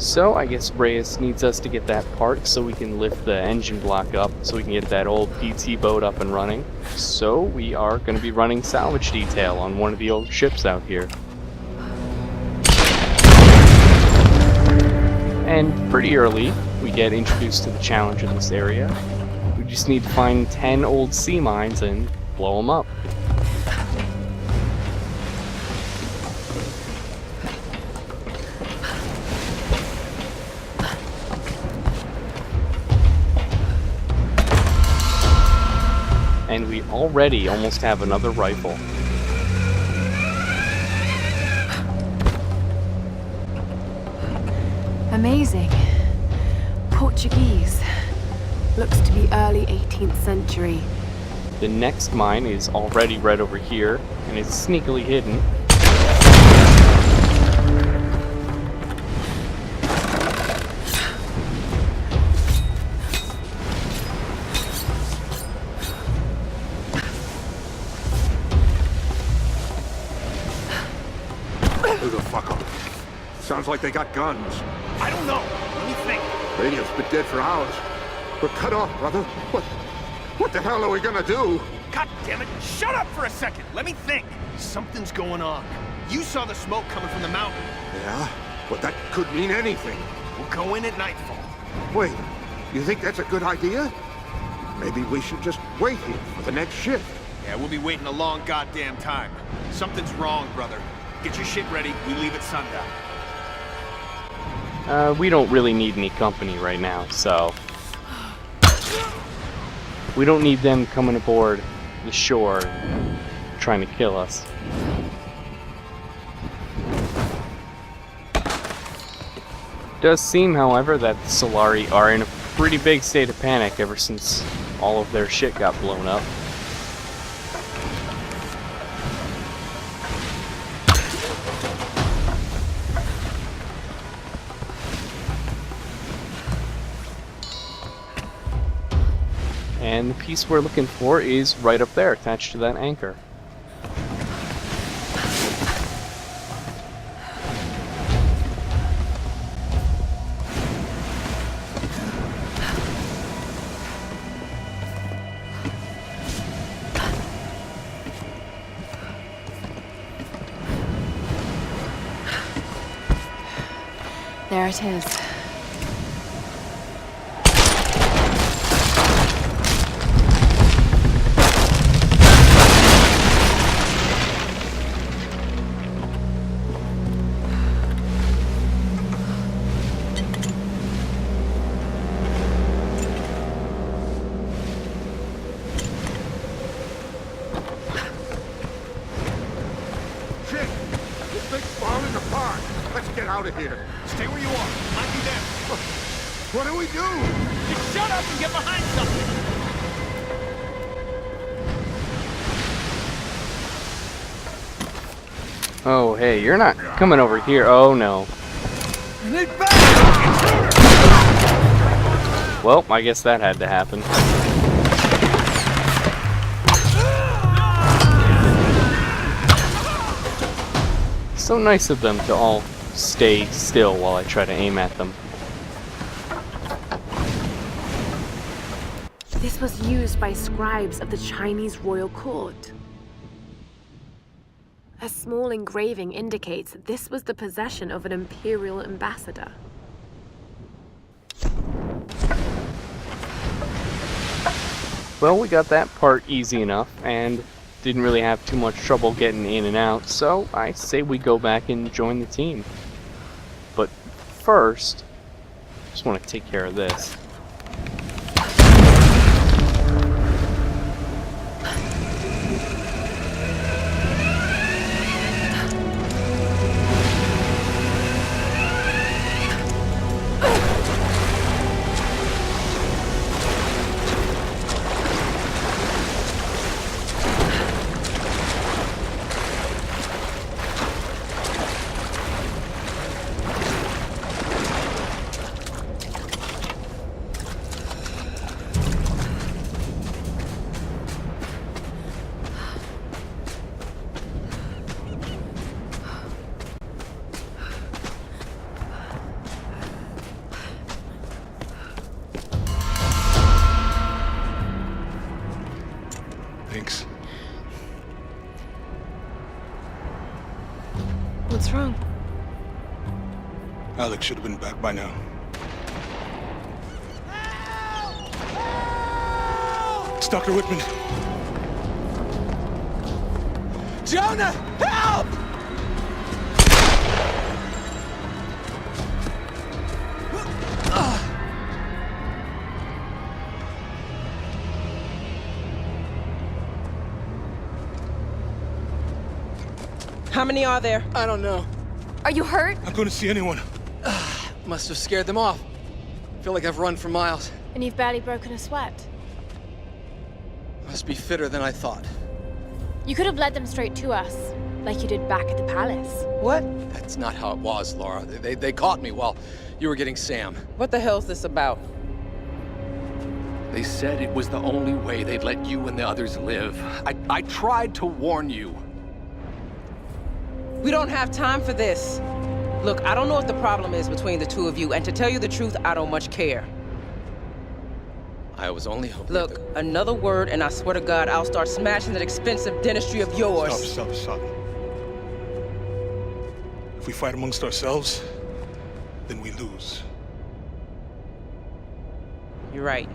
So I guess Reyes needs us to get that part so we can lift the engine block up so we can get that old PT boat up and running. So we are going to be running salvage detail on one of the old ships out here. And pretty early we get introduced to the challenge in this area. We just need to find 10 old sea mines and blow them up. And we already almost have another rifle. Amazing. Portuguese. Looks to be early 18th century. The next mine is already right over here, and it's sneakily hidden. Who the fuck are they? Sounds like they got guns. I don't know. Let me think. Radio's been dead for hours. We're cut off, brother. What the hell are we gonna do? God damn it. Shut up for a second. Let me think. Something's going on. You saw the smoke coming from the mountain. Yeah, but that could mean anything. We'll go in at nightfall. Wait, you think that's a good idea? Maybe we should just wait here for the next shift. Yeah, we'll be waiting a long goddamn time. Something's wrong, brother. Get your shit ready. We leave at sundown. We don't really need any company right now, so... We don't need them coming aboard the shore trying to kill us. Does seem, however, that the Solari are in a pretty big state of panic ever since all of their shit got blown up. And the piece we're looking for is right up there, attached to that anchor. There it is. Shit! This thing's falling apart. Let's get out of here. Stay where you are. Might be them. What do we do? Just shut up and get behind something. Oh, hey, you're not coming over here. Oh, no. Well, I guess that had to happen. So nice of them to all stay still while I try to aim at them. This was used by scribes of the Chinese royal court. A small engraving indicates that this was the possession of an imperial ambassador. Well, we got that part easy enough, and didn't really have too much trouble getting in and out, so I say we go back and join the team. But first, just want to take care of this. What's wrong? Alex should have been back by now. It's Dr. Whitman. Jonah, help! How many are there? I don't know. Are you hurt? I couldn't see anyone. Must have scared them off. Feel like I've run for miles. And you've barely broken a sweat. Must be fitter than I thought. You could have led them straight to us, like you did back at the palace. What? That's not how it was, Laura. They caught me while you were getting Sam. What the hell's this about? They said it was the only way they'd let you and the others live. I tried to warn you. We don't have time for this. Look, I don't know what the problem is between the two of you, and to tell you the truth, I don't much care. I was only hoping Look, another word, and I swear to God, I'll start smashing that expensive dentistry of yours. Stop. If we fight amongst ourselves, then we lose. You're right.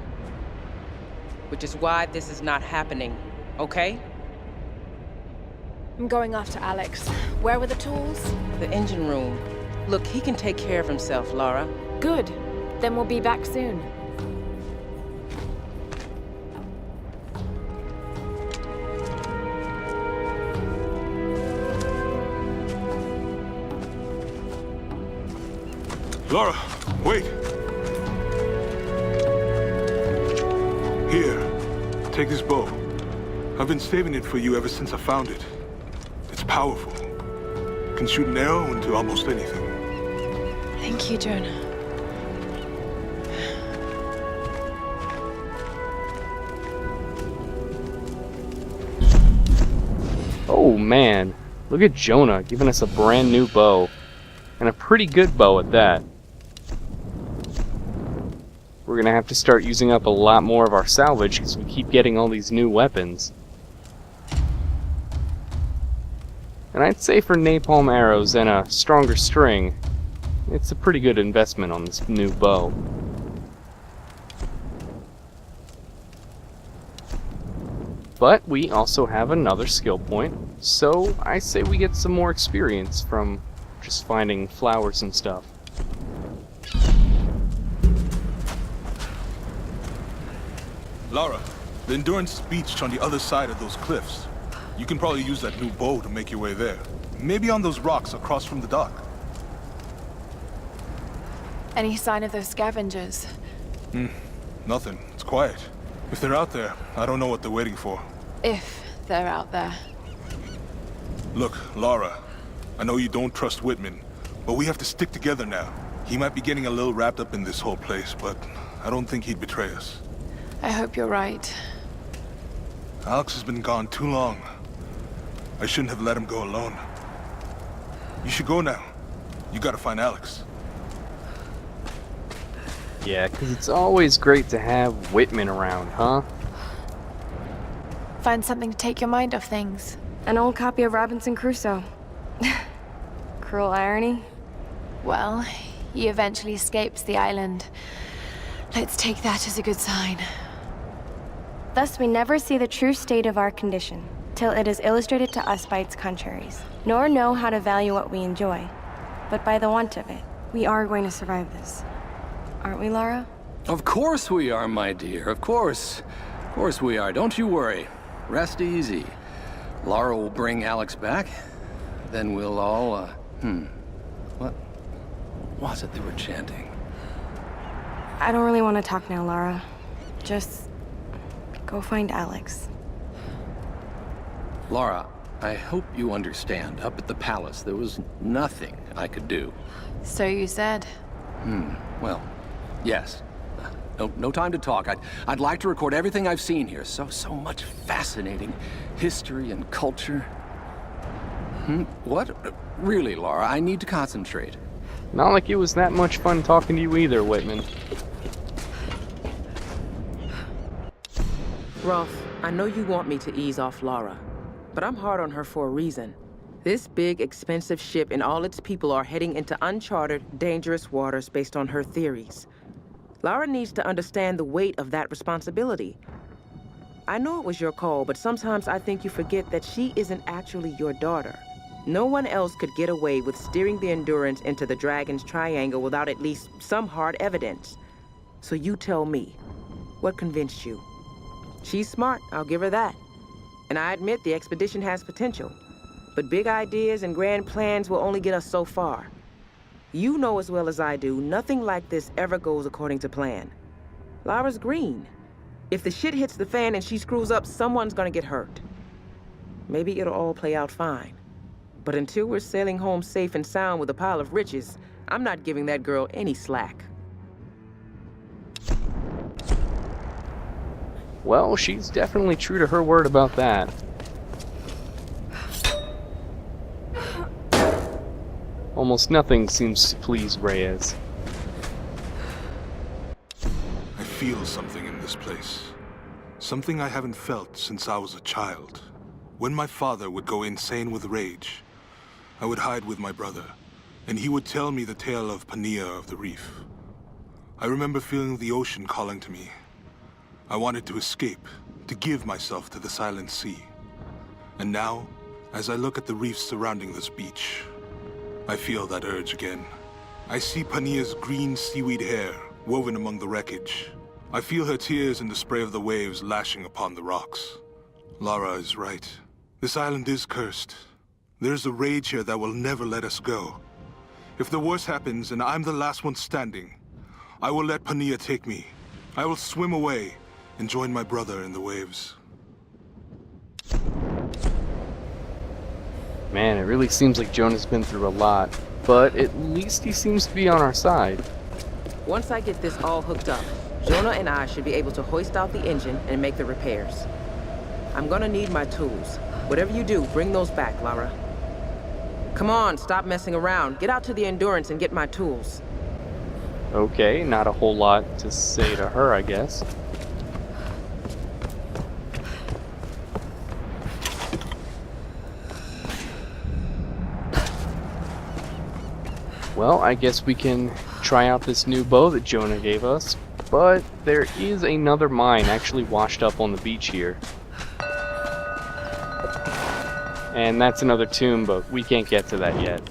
Which is why this is not happening, okay? I'm going after Alex. Where were the tools? The engine room. Look, he can take care of himself, Laura. Good. Then we'll be back soon. Laura, wait! Here, take this bow. I've been saving it for you ever since I found it. It's powerful. Can shoot an arrow into almost anything. Thank you, Jonah. Oh man, look at Jonah giving us a brand new bow. And a pretty good bow at that. We're gonna have to start using up a lot more of our salvage because we keep getting all these new weapons. And I'd say for napalm arrows and a stronger string, it's a pretty good investment on this new bow. But we also have another skill point, so I say we get some more experience from just finding flowers and stuff. Laura, the endurance beach on the other side of those cliffs. You can probably use that new bow to make your way there. Maybe on those rocks across from the dock. Any sign of those scavengers? Nothing. It's quiet. If they're out there, I don't know what they're waiting for. If they're out there. Look, Laura, I know you don't trust Whitman, but we have to stick together now. He might be getting a little wrapped up in this whole place, but I don't think he'd betray us. I hope you're right. Alex has been gone too long. I shouldn't have let him go alone. You should go now. You gotta find Alex. Yeah, because it's always great to have Whitman around, huh? Find something to take your mind off things. An old copy of Robinson Crusoe. Cruel irony. Well, he eventually escapes the island. Let's take that as a good sign. Thus we never see the true state of our condition, till it is illustrated to us by its contraries, nor know how to value what we enjoy. But by the want of it, we are going to survive this. Aren't we, Laura? Of course we are, my dear. Of course. Of course we are. Don't you worry. Rest easy. Laura will bring Alex back. Then we'll all, What was it they were chanting? I don't really want to talk now, Laura. Just go find Alex. Laura, I hope you understand. Up at the palace, there was nothing I could do. So you said. Well, yes. No time to talk. I'd like to record everything I've seen here. So much fascinating history and culture. What? Really, Laura, I need to concentrate. Not like it was that much fun talking to you either, Whitman. Rolf, I know you want me to ease off Laura, but I'm hard on her for a reason. This big, expensive ship and all its people are heading into uncharted, dangerous waters based on her theories. Lara needs to understand the weight of that responsibility. I know it was your call, but sometimes I think you forget that she isn't actually your daughter. No one else could get away with steering the Endurance into the Dragon's Triangle without at least some hard evidence. So you tell me, what convinced you? She's smart, I'll give her that. And I admit the expedition has potential. But big ideas and grand plans will only get us so far. You know as well as I do, nothing like this ever goes according to plan. Lara's green. If the shit hits the fan and she screws up, someone's gonna get hurt. Maybe it'll all play out fine. But until we're sailing home safe and sound with a pile of riches, I'm not giving that girl any slack. Well, she's definitely true to her word about that. Almost nothing seems to please Reyes. I feel something in this place. Something I haven't felt since I was a child. When my father would go insane with rage, I would hide with my brother, and he would tell me the tale of Pania of the Reef. I remember feeling the ocean calling to me. I wanted to escape, to give myself to the silent sea. And now, as I look at the reefs surrounding this beach, I feel that urge again. I see Pania's green seaweed hair woven among the wreckage. I feel her tears in the spray of the waves lashing upon the rocks. Lara is right. This island is cursed. There's a rage here that will never let us go. If the worst happens and I'm the last one standing, I will let Pania take me. I will swim away and join my brother in the waves. Man, it really seems like Jonah's been through a lot, but at least he seems to be on our side. Once I get this all hooked up, Jonah and I should be able to hoist out the engine and make the repairs. I'm gonna need my tools. Whatever you do, bring those back, Lara. Come on, stop messing around. Get out to the Endurance and get my tools. Okay, not a whole lot to say to her, I guess. Well, I guess we can try out this new bow that Jonah gave us, but there is another mine actually washed up on the beach here. And that's another tomb, but we can't get to that yet.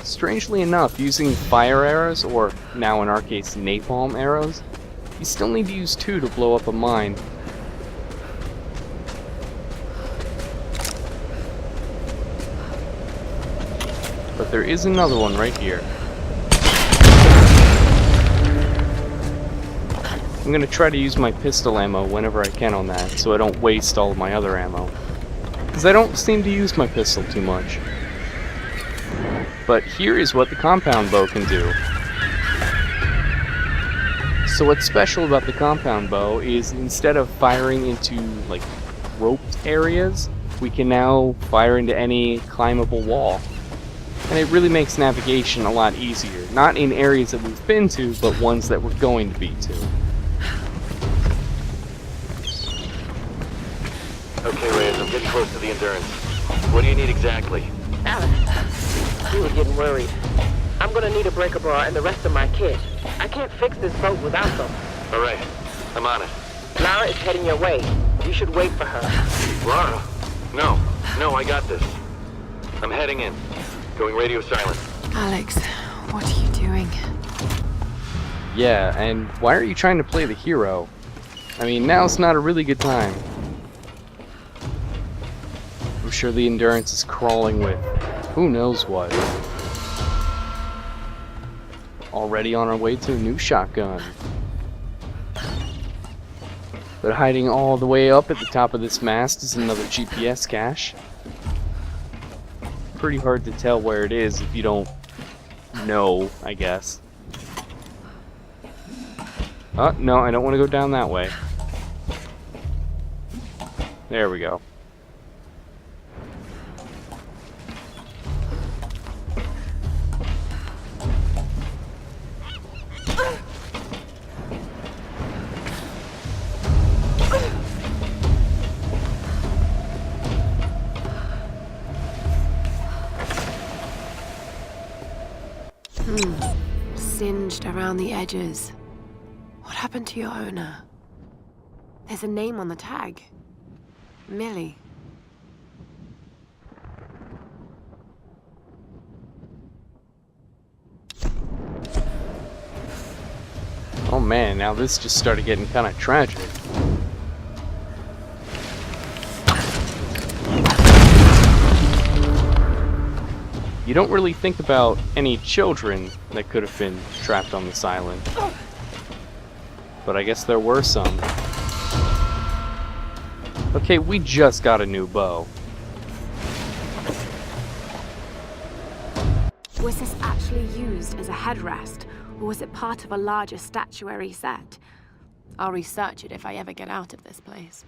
Strangely enough, using fire arrows, or now in our case napalm arrows, you still need to use 2 to blow up a mine. But there is another one right here. I'm gonna try to use my pistol ammo whenever I can on that, so I don't waste all of my other ammo. Because I don't seem to use my pistol too much. But here is what the compound bow can do. So what's special about the compound bow is instead of firing into, like, roped areas, we can now fire into any climbable wall. And it really makes navigation a lot easier. Not in areas that we've been to, but ones that we're going to be to. Okay, Reyes, I'm getting close to the Endurance. What do you need exactly? Alex, you were getting worried. I'm gonna need a breaker bar and the rest of my kit. I can't fix this boat without them. All right, I'm on it. Lara is heading your way. You should wait for her. Lara? No, I got this. I'm heading in. Going radio silent. Alex, what are you doing? Yeah, and why are you trying to play the hero? I mean, now's not a really good time. I'm sure the Endurance is crawling with who knows what. Already on our way to a new shotgun. But hiding all the way up at the top of this mast is another GPS cache. Pretty hard to tell where it is if you don't know, I guess. No, I don't want to go down that way. There we go. around the edges. What happened to your owner? There's a name on the tag. Millie. Oh man, now this just started getting kind of tragic. You don't really think about any children that could have been trapped on this island. But I guess there were some. Okay, we just got a new bow. Was this actually used as a headrest, or was it part of a larger statuary set? I'll research it if I ever get out of this place.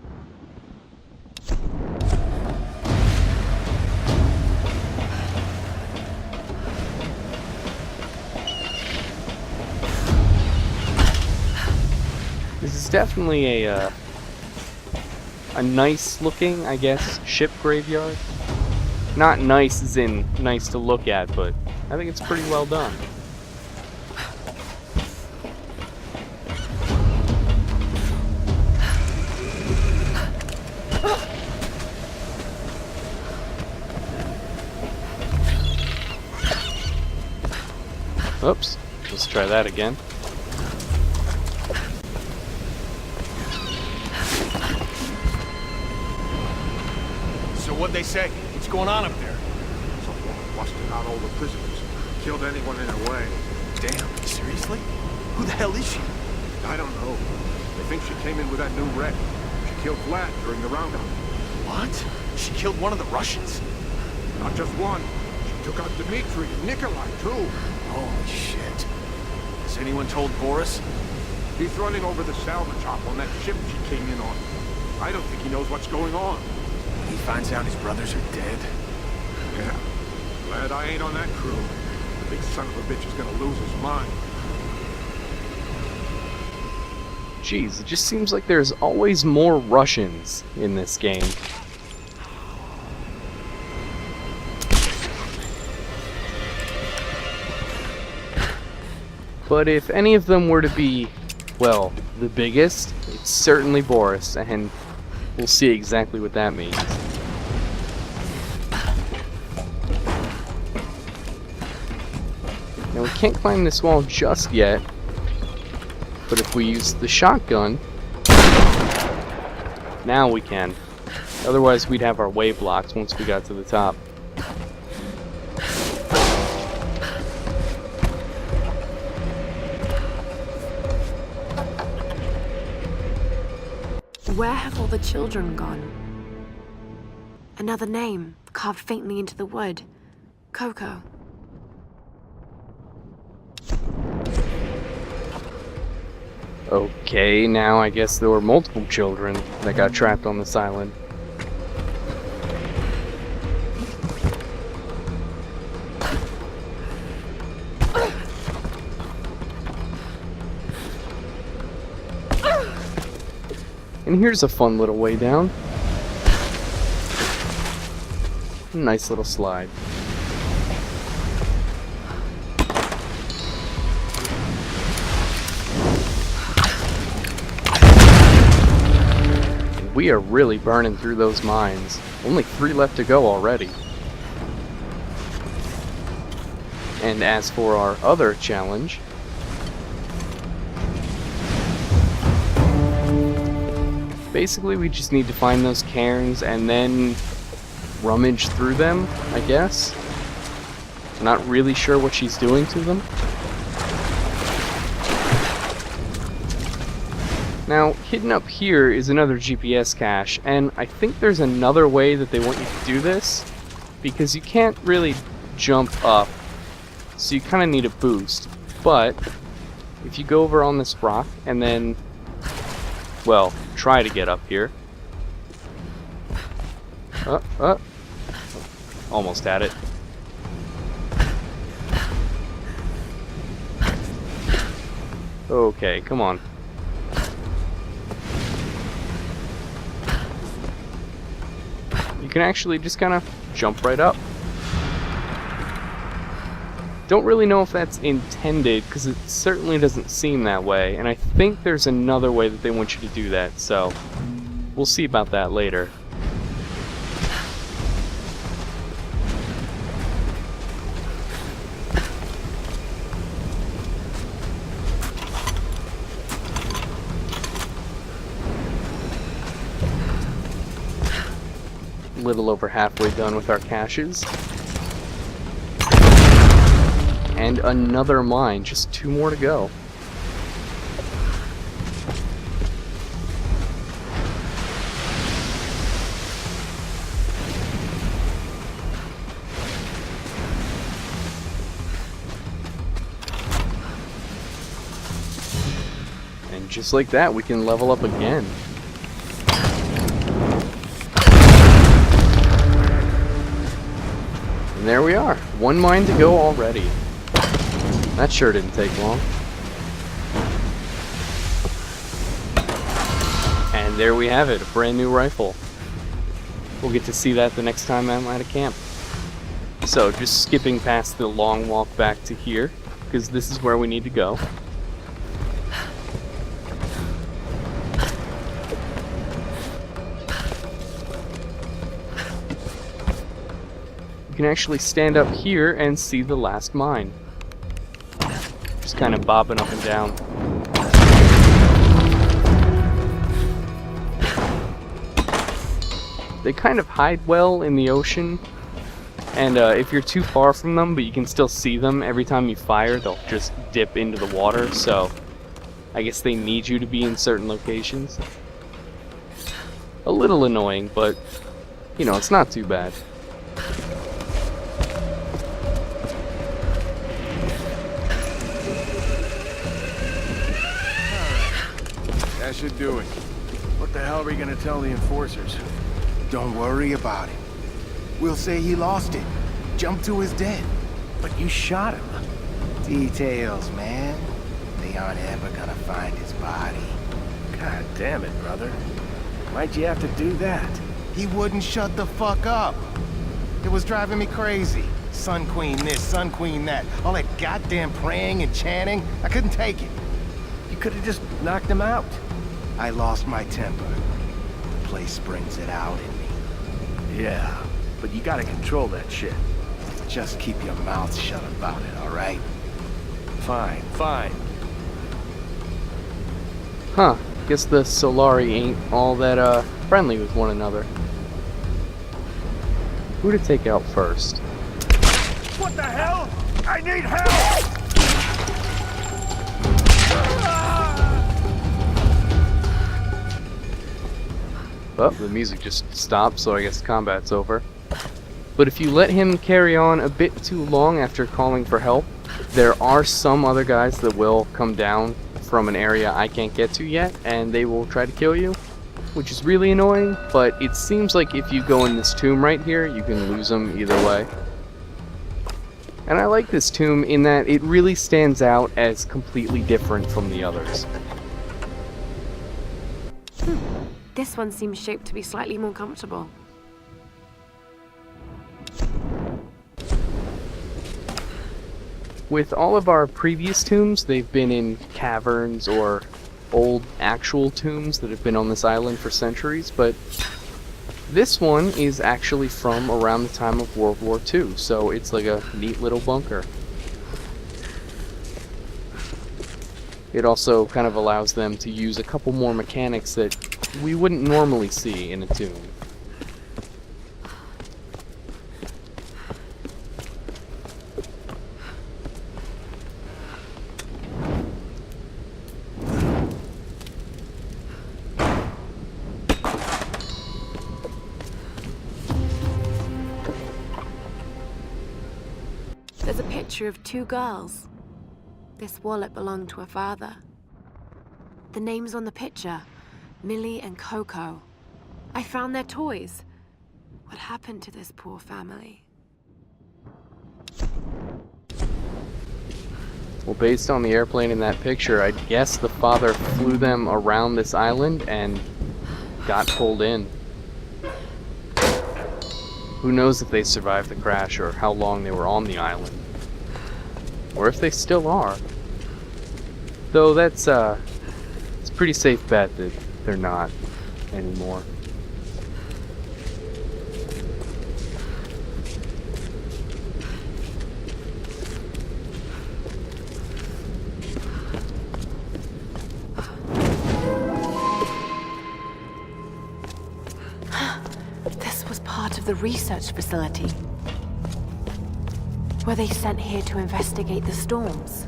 This is definitely a nice looking, I guess, ship graveyard. Not nice as in nice to look at, but I think it's pretty well done. Oops, let's try that again. So what'd they say? What's going on up there? Some woman busted out all the prisoners. Killed anyone in her way. Damn, seriously? Who the hell is she? I don't know. They think she came in with that new wreck. She killed Vlad during the roundup. What? She killed one of the Russians? Not just one. She took out Dmitri and Nikolai, too. Holy shit. Has anyone told Boris? He's running over the salvage hop on that ship she came in on. I don't think he knows what's going on. He finds out his brothers are dead. Yeah. Glad I ain't on that crew. The big son of a bitch is gonna lose his mind. Jeez, it just seems like there's always more Russians in this game. But if any of them were to be, well, the biggest, it's certainly Boris, and we'll see exactly what that means. Now we can't climb this wall just yet, but if we use the shotgun, now we can. Otherwise we'd have our way blocked once we got to the top. Where have all the children gone? Another name, carved faintly into the wood. Coco. Okay, now I guess there were multiple children that got trapped on this island. And here's a fun little way down. Nice little slide. We are really burning through those mines. Only 3 left to go already. And as for our other challenge, basically we just need to find those cairns and then rummage through them, I guess. I'm not really sure what she's doing to them. Now, hidden up here is another GPS cache, and I think there's another way that they want you to do this, because you can't really jump up, so you kind of need a boost. But if you go over on this rock and then, well, try to get up here. Almost had it. Okay, come on. You can actually just kind of jump right up. Don't really know if that's intended, because it certainly doesn't seem that way, and I think there's another way that they want you to do that, so we'll see about that later. A little over halfway done with our caches. And another mine, just 2 more to go. And just like that, we can level up again. And there we are, 1 mine to go already. That sure didn't take long. And there we have it, a brand new rifle. We'll get to see that the next time I'm at a camp. So, just skipping past the long walk back to here, because this is where we need to go. You can actually stand up here and see the last mine. Just kind of bobbing up and down. They kind of hide well in the ocean, and if you're too far from them but you can still see them, every time you fire they'll just dip into the water, so I guess they need you to be in certain locations. A little annoying, but you know, it's not too bad. That should do it. What the hell are we gonna tell the enforcers? Don't worry about it. We'll say he lost it. Jumped to his death. But you shot him. Details, man. They aren't ever gonna find his body. God damn it, brother. Why'd you have to do that? He wouldn't shut the fuck up. It was driving me crazy. Sun Queen this, Sun Queen that. All that goddamn praying and chanting. I couldn't take it. You could have just knocked him out. I lost my temper. The place brings it out in me. Yeah, but you gotta control that shit. Just keep your mouth shut about it, all right? Fine, fine. Huh, guess the Solari ain't all that friendly with one another. Who to take out first? What the hell? I need help! Well, the music just stopped, so I guess combat's over. But if you let him carry on a bit too long after calling for help, there are some other guys that will come down from an area I can't get to yet, and they will try to kill you, which is really annoying, but it seems like if you go in this tomb right here, you can lose them either way. And I like this tomb in that it really stands out as completely different from the others. This one seems shaped to be slightly more comfortable. With all of our previous tombs, they've been in caverns or old actual tombs that have been on this island for centuries, but this one is actually from around the time of World War II, so it's like a neat little bunker. It also kind of allows them to use a couple more mechanics that we wouldn't normally see in a tomb. There's a picture of 2 girls. This wallet belonged to her father. The names on the picture, Millie and Coco. I found their toys. What happened to this poor family? Well, based on the airplane in that picture, I guess the father flew them around this island and got pulled in. Who knows if they survived the crash or how long they were on the island. Or if they still are. Though that's, it's a pretty safe bet that they're not anymore. This was part of the research facility. Were they sent here to investigate the storms?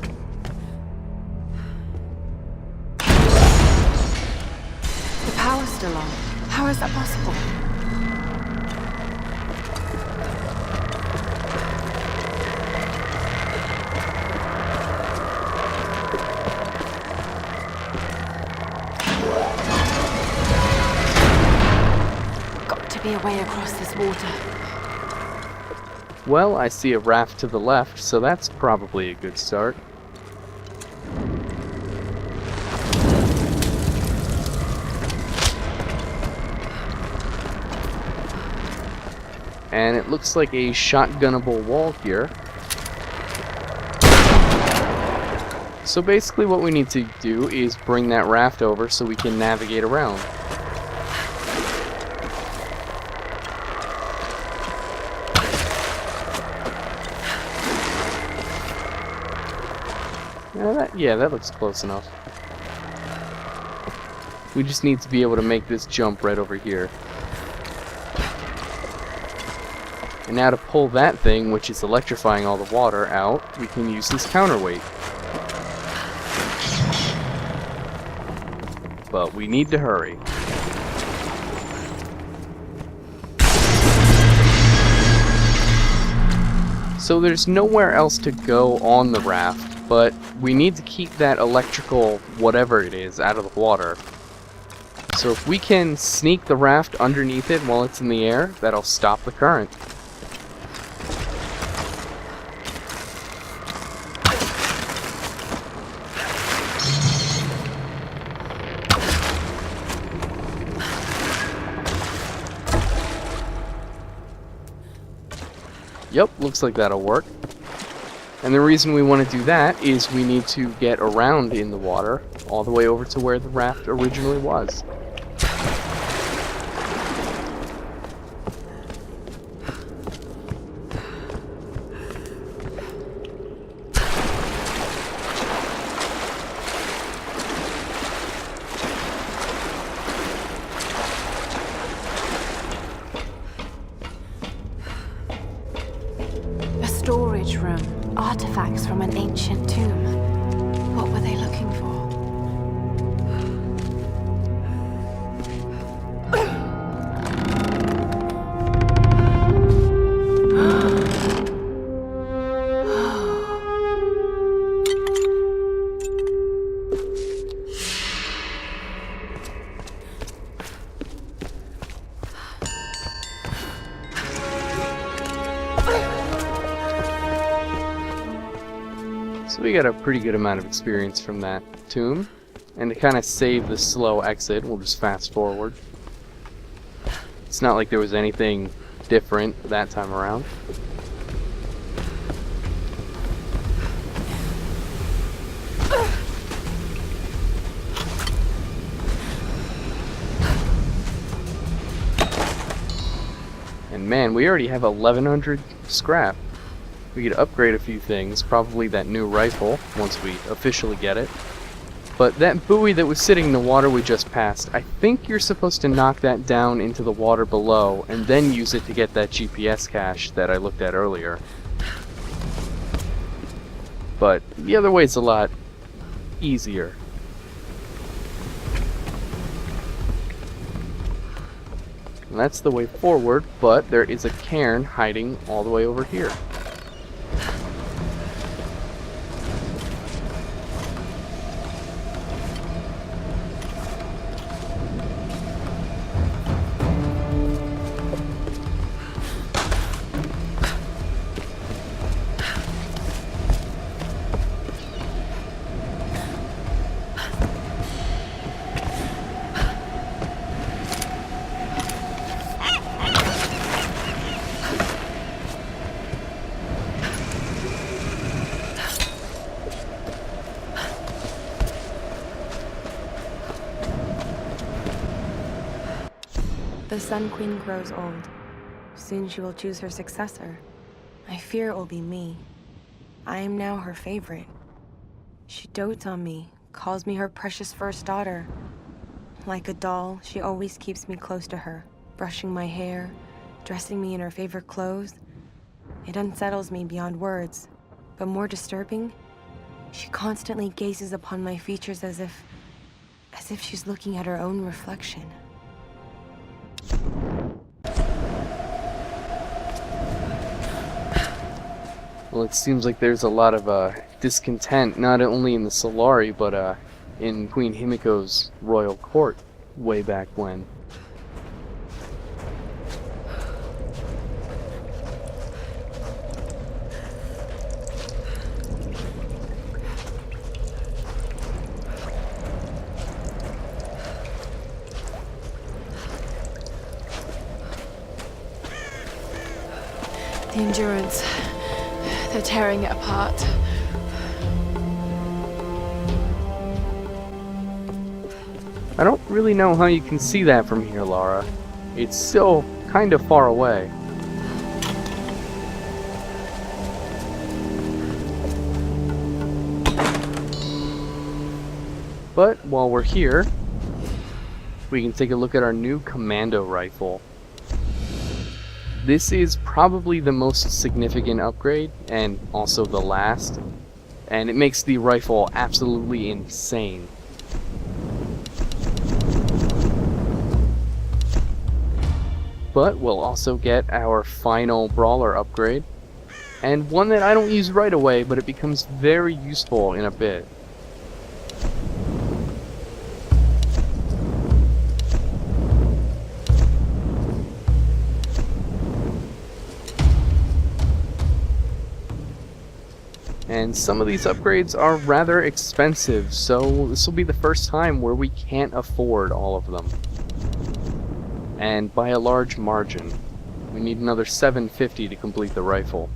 The power's still on. How is that possible? Got to be a way across this water. Well, I see a raft to the left, so that's probably a good start. And it looks like a shotgunnable wall here. So basically what we need to do is bring that raft over so we can navigate around. Yeah, that looks close enough. We just need to be able to make this jump right over here. And now to pull that thing, which is electrifying all the water, out, we can use this counterweight. But we need to hurry. So there's nowhere else to go on the raft, but we need to keep that electrical whatever it is out of the water. So if we can sneak the raft underneath it while it's in the air, that'll stop the current. Yep, looks like that'll work. And the reason we want to do that is we need to get around in the water all the way over to where the raft originally was. Storage room. Artifacts from an ancient tomb. What were they looking for? So we got a pretty good amount of experience from that tomb. And to kind of save the slow exit, we'll just fast forward. It's not like there was anything different that time around. And man, we already have 1100 scrap. We could upgrade a few things, probably that new rifle, once we officially get it. But that buoy that was sitting in the water we just passed, I think you're supposed to knock that down into the water below, and then use it to get that GPS cache that I looked at earlier. But the other way is a lot easier. And that's the way forward, but there is a cairn hiding all the way over here. The Sun Queen grows old. Soon she will choose her successor. I fear it will be me. I am now her favorite. She dotes on me, calls me her precious first daughter. Like a doll, she always keeps me close to her, brushing my hair, dressing me in her favorite clothes. It unsettles me beyond words, but more disturbing, she constantly gazes upon my features as if she's looking at her own reflection. Well, it seems like there's a lot of discontent, not only in the Solari, but in Queen Himiko's royal court way back when. The Endurance. They're tearing it apart. I don't really know how you can see that from here, Lara. It's still kind of far away. But while we're here, we can take a look at our new commando rifle. This is probably the most significant upgrade, and also the last, and it makes the rifle absolutely insane. But we'll also get our final brawler upgrade, and one that I don't use right away, but it becomes very useful in a bit. And some of these upgrades are rather expensive, so this will be the first time where we can't afford all of them. And by a large margin. We need another $750 to complete the rifle.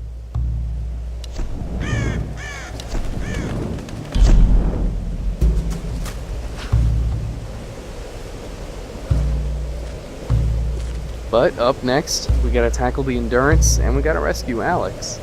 But up next, we gotta tackle the Endurance and we gotta rescue Alex.